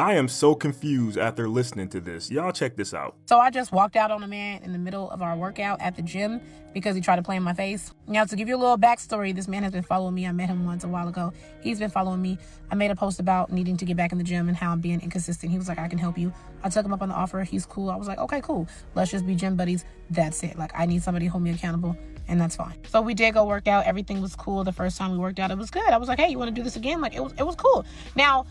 I am so confused after listening to this. Y'all check this out. So I just walked out on a man in the middle of our workout at the gym because he tried to play in my face. Now, to give you a little backstory, this man has been following me. I met him once a while ago. He's been following me. I made a post about needing to get back in the gym and how I'm being inconsistent. He was like, I can help you. I took him up on the offer. He's cool. I was like, okay, cool. Let's just be gym buddies. That's it. Like, I need somebody to hold me accountable, and that's fine. So we did go work out. Everything was cool. The first time we worked out, it was good. I was like, hey, you want to do this again? Like, it was cool. Now,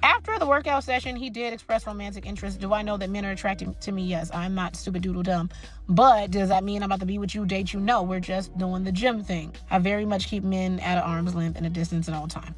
after the workout session, he did express romantic interest. Do I know that men are attracted to me? Yes. I'm not stupid doodle dumb. But does that mean I'm about to be with you, date you? No, we're just doing the gym thing. I very much keep men at an arm's length and a distance at all time.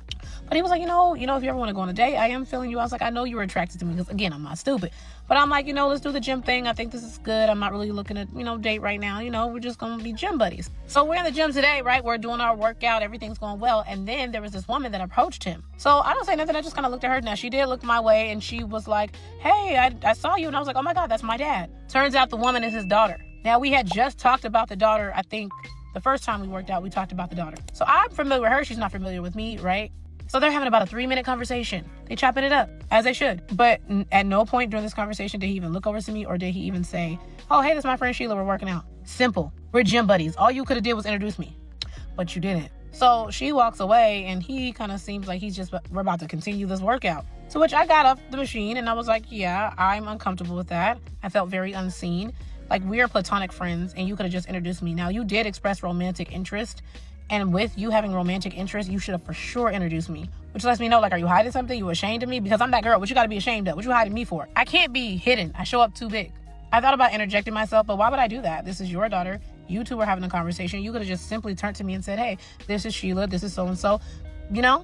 But he was like, you know, if you ever want to go on a date, I am feeling you. I was like, I know you were attracted to me because, again, I'm not stupid. But I'm like, let's do the gym thing. I think this is good. I'm not really looking at, date right now. We're just going to be gym buddies. So we're in the gym today, right? We're doing our workout. Everything's going well. And then there was this woman that approached him. So I don't say nothing. I just kind of looked at her. Now, she did look my way, and she was like, hey, I saw you. And I was like, oh, my God, that's my dad. Turns out the woman is his daughter. Now, we had just talked about the daughter. I think the first time we worked out, we talked about the daughter. So I'm familiar with her. She's not familiar with me, right? So they're having about a 3-minute conversation. They chopping it up, as they should. But at no point during this conversation did he even look over to me, or did he even say, oh, hey, that's my friend Sheila, we're working out. Simple. We're gym buddies. All you could have did was introduce me. But you didn't. So she walks away, and he kind of seems like we're about to continue this workout. To which I got off the machine, and I was like, yeah, I'm uncomfortable with that. I felt very unseen. Like, we're platonic friends, and you could have just introduced me. Now, you did express romantic interest. And with you having romantic interest, you should have for sure introduced me. Which lets me know, like, are you hiding something? You ashamed of me? Because I'm that girl. What you got to be ashamed of? What you hiding me for? I can't be hidden. I show up too big. I thought about interjecting myself, but why would I do that? This is your daughter. You two were having a conversation. You could have just simply turned to me and said, hey, this is Sheila. This is so-and-so.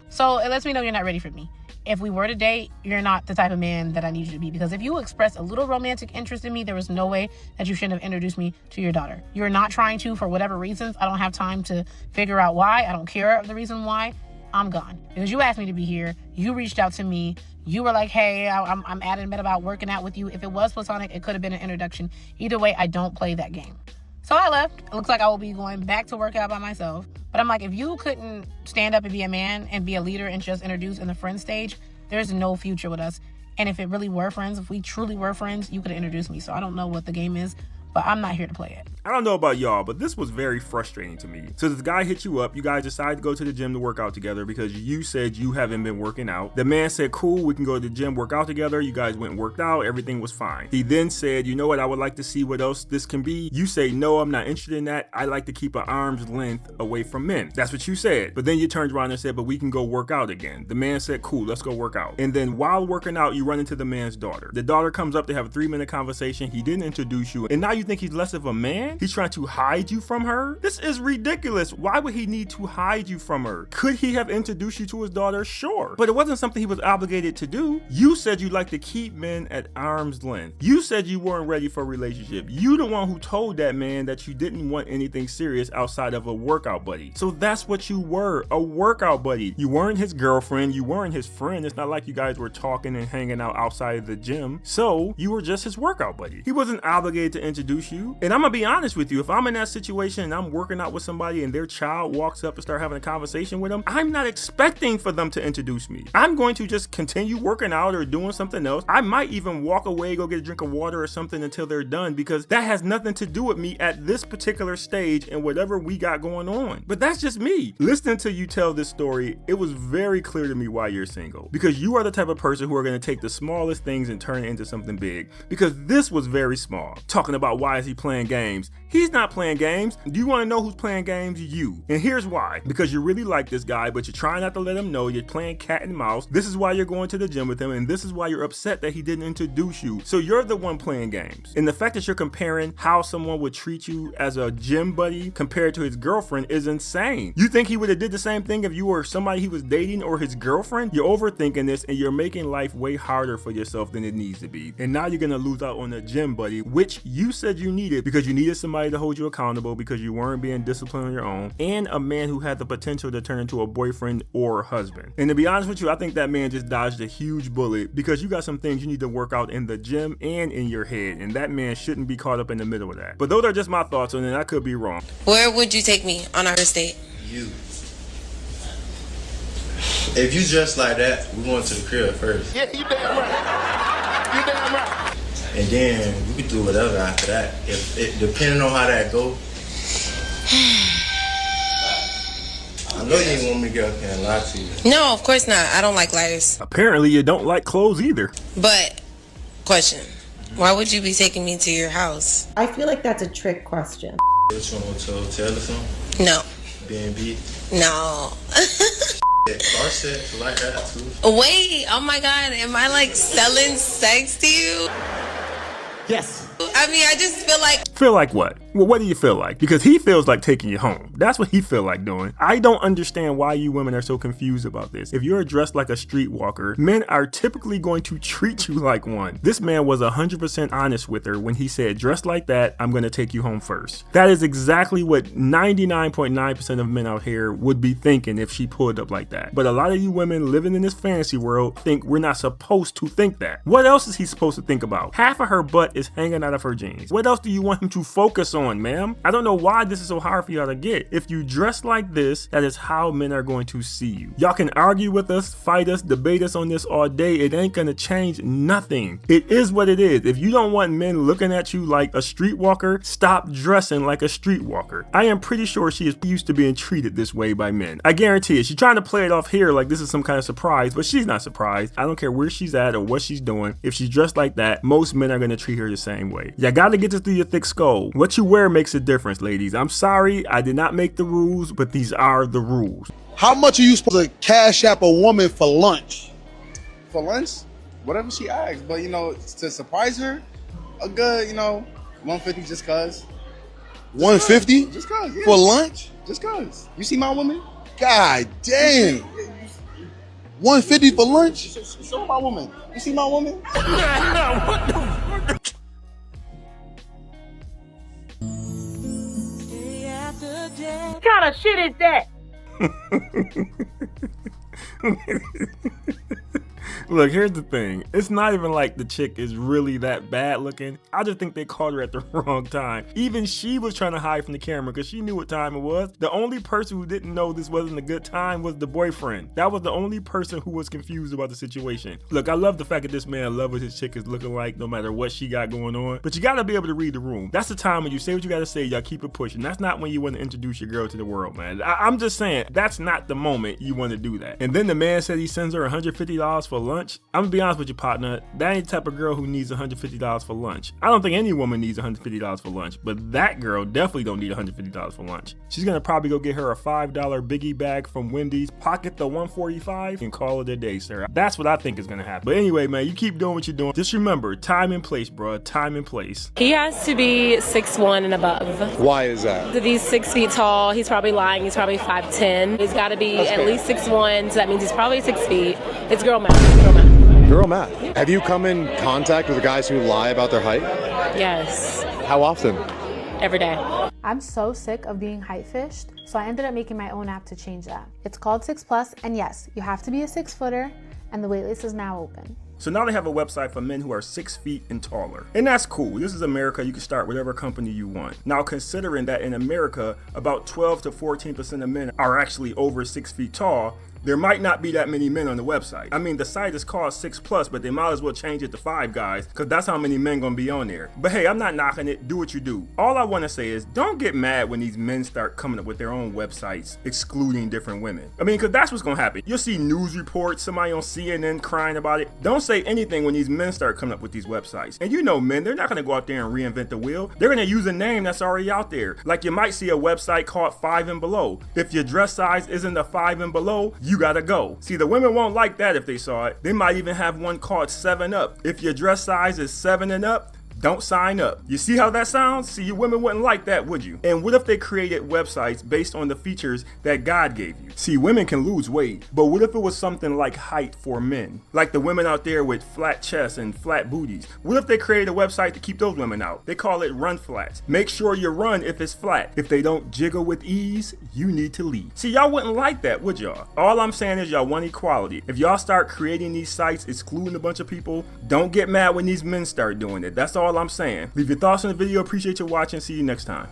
So it lets me know you're not ready for me. If we were to date, you're not the type of man that I need you to be. Because if you express a little romantic interest in me, there was no way that you shouldn't have introduced me to your daughter. You're not trying to, for whatever reasons. I don't have time to figure out why. I don't care the reason why. I'm gone. Because you asked me to be here. You reached out to me. You were like, hey, I'm adamant about working out with you. If it was platonic, it could have been an introduction. Either way, I don't play that game. So I left. It looks like I will be going back to work out by myself. But I'm like, if you couldn't stand up and be a man and be a leader and just introduce in the friend stage, there's no future with us. And if it really were friends, if we truly were friends, you could have introduced me. So I don't know what the game is, but I'm not here to play it. I don't know about y'all, but this was very frustrating to me. So this guy hit you up. You guys decided to go to the gym to work out together because you said you haven't been working out. The man said, cool, we can go to the gym, work out together. You guys went and worked out. Everything was fine. He then said, you know what? I would like to see what else this can be. You say, no, I'm not interested in that. I like to keep an arm's length away from men. That's what you said. But then you turned around and said, but we can go work out again. The man said, cool, let's go work out. And then while working out, you run into the man's daughter. The daughter comes up to have a 3-minute conversation. He didn't introduce you. And now you think he's less of a man? He's trying to hide you from her? This is ridiculous. Why would he need to hide you from her? Could he have introduced you to his daughter? Sure. But it wasn't something he was obligated to do. You said you like to keep men at arm's length. You said you weren't ready for a relationship. You the one who told that man that you didn't want anything serious outside of a workout buddy. So that's what you were, a workout buddy. You weren't his girlfriend. You weren't his friend. It's not like you guys were talking and hanging out outside of the gym. So you were just his workout buddy. He wasn't obligated to introduce you. And I'm gonna be honest with you. If I'm in that situation and I'm working out with somebody and their child walks up and start having a conversation with them, I'm not expecting for them to introduce me. I'm going to just continue working out or doing something else. I might even walk away, go get a drink of water or something until they're done, because that has nothing to do with me at this particular stage and whatever we got going on. But that's just me. Listening to you tell this story, it was very clear to me why you're single, because you are the type of person who are going to take the smallest things and turn it into something big, because this was very small. Talking about why is he playing games? He's not playing games. Do you want to know who's playing games? You. And here's why. Because you really like this guy, but you're trying not to let him know. You're playing cat and mouse. This is why you're going to the gym with him, and this is why you're upset that he didn't introduce you. So you're the one playing games. And the fact that you're comparing how someone would treat you as a gym buddy compared to his girlfriend is insane. You think he would have did the same thing if you were somebody he was dating or his girlfriend? You're overthinking this, and you're making life way harder for yourself than it needs to be. And now you're going to lose out on a gym buddy, which you said you needed because you needed somebody to hold you accountable, because you weren't being disciplined on your own, and a man who had the potential to turn into a boyfriend or husband. And to be honest with you, I think that man just dodged a huge bullet, because you got some things you need to work out in the gym and in your head, and that man shouldn't be caught up in the middle of that. But those are just my thoughts on it. I could be wrong. Where would you take me on our first date? You. If you dress like that, we going to the crib first. Yeah, you damn right. You damn right. And then we can do whatever after that. If it depending on how that go. I know you ain't want me to get up here and lie to you. No, of course not. I don't like liars. Apparently you don't like clothes either. But, question. Why would you be taking me to your house? I feel like that's a trick question. Which one, to a hotel or something? No. B&B? No. Yeah, car sex like that too. Wait, oh my God, am I like selling sex to you? Yes. I mean, I just feel like... Feel like what? Well, what do you feel like? Because he feels like taking you home. That's what he feel like doing. I don't understand why you women are so confused about this. If you're dressed like a streetwalker, men are typically going to treat you like one. This man was 100% honest with her when he said, dressed like that, I'm going to take you home first. That is exactly what 99.9% of men out here would be thinking if she pulled up like that. But a lot of you women living in this fantasy world think we're not supposed to think that. What else is he supposed to think about? Half of her butt is hanging out of her jeans. What else do you want him to focus on, ma'am? I don't know why this is so hard for y'all to get. If you dress like this, that is how men are going to see you. Y'all can argue with us, fight us, debate us on this all day. It ain't gonna change nothing. It is what it is. If you don't want men looking at you like a streetwalker, stop dressing like a streetwalker. I am pretty sure she is used to being treated this way by men. I guarantee it. She's trying to play it off here like this is some kind of surprise, but she's not surprised. I don't care where she's at or what she's doing. If she's dressed like that, most men are gonna treat her the same way. You gotta get this through your thick skull. What you wear makes a difference, ladies. I'm sorry, I did not make the rules, but these are the rules. How much are you supposed to cash app a woman for lunch? For lunch, whatever she asks. But, you know, to surprise her, a good, you know, 150 just cuz. 150? Just cuz, yeah. For lunch? Just cuz. You see my woman? God damn. 150 for lunch? Show my woman. You see my woman? What the What kind of shit is that? Look, here's the thing. It's not even like the chick is really that bad looking. I just think they caught her at the wrong time. Even she was trying to hide from the camera because she knew what time it was. The only person who didn't know this wasn't a good time was the boyfriend. That was the only person who was confused about the situation. Look, I love the fact that this man loves what his chick is looking like no matter what she got going on. But you got to be able to read the room. That's the time when you say what you got to say, y'all keep it pushing. That's not when you want to introduce your girl to the world, man. I'm just saying, that's not the moment you want to do that. And then the man said he sends her $150 for lunch. I'm gonna be honest with you, partner. That ain't the type of girl who needs $150 for lunch. I don't think any woman needs $150 for lunch, but that girl definitely don't need $150 for lunch. She's gonna probably go get her a $5 biggie bag from Wendy's, pocket the $145, and call it a day, sir. That's what I think is gonna happen. But anyway, man, you keep doing what you're doing. Just remember, time and place, bro. Time and place. He has to be 6'1" and above. Why is that? If he's 6 feet tall, he's probably lying. He's probably 5'10". He's got to be at least 6'1", so that means he's probably 6 feet. It's girl math. It's girl math. Girl math. Have you come in contact with guys who lie about their height? Yes. How often? Every day. I'm so sick of being height fished, so I ended up making my own app to change that. It's called 6+, and yes, you have to be a 6-footer, and the waitlist is now open. So now they have a website for men who are 6 feet and taller. And that's cool. This is America. You can start whatever company you want. Now, considering that in America, about 12 to 14% of men are actually over 6 feet tall, there might not be that many men on the website. I mean, the site is called 6+, but they might as well change it to 5 guys, because that's how many men gonna be on there. But hey, I'm not knocking it. Do what you do. All I want to say is, don't get mad when these men start coming up with their own websites excluding different women. I mean, because that's what's gonna happen. You'll see news reports, somebody on CNN crying about it. Don't say anything when these men start coming up with these websites. And you know men, they're not gonna go out there and reinvent the wheel. They're gonna use a name that's already out there. Like you might see a website called 5 and below. If your dress size isn't a 5 and below, you gotta go. See, the women won't like that if they saw it. They might even have one called 7 up. If your dress size is 7 and up, don't sign up. You see how that sounds? See, you women wouldn't like that, would you? And what if they created websites based on the features that God gave you? See, women can lose weight, but what if it was something like height for men? Like the women out there with flat chests and flat booties. What if they created a website to keep those women out? They call it Run Flats. Make sure you run if it's flat. If they don't jiggle with ease, you need to leave. See, y'all wouldn't like that, would y'all? All I'm saying is y'all want equality. If y'all start creating these sites excluding a bunch of people, don't get mad when these men start doing it. That's all I'm saying. Leave your thoughts on the video. Appreciate you watching. See you next time.